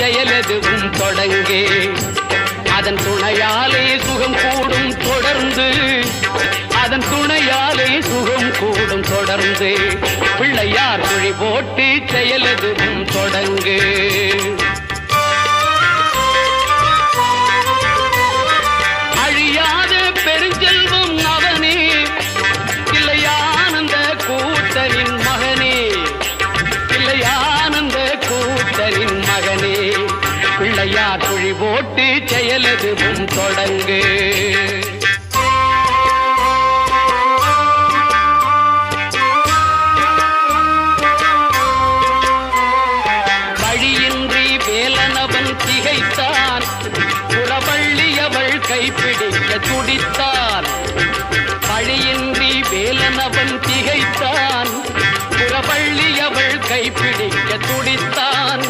செயலெதுவும் தொடங்கே. அதன் துணையாலே சுகம் கூடும் தொடர்ந்து, அதன் துணையாலே சுகம் கூடும் தொடர்ந்து. பிள்ளையார் குழி போட்டு செயலெதுவும் தொடங்கு. அழியாத பெருஞ்செல்வம் அவனே, இல்லையானந்த கூட்டரின் மகனே, இல்லையானந்த கூட்டரின் மகனே. பிள்ளையார் குழி போட்டு செயலெதுவும் தொடங்கு. வழியின்றி வேலனவன் திகைத்தான், புறவள்ளியவள் கைப்பிடிக்க துடித்தான். வழியின்றி வேலனவன் திகைத்தான், புறவள்ளியவள் கைப்பிடிக்க துடித்தான்.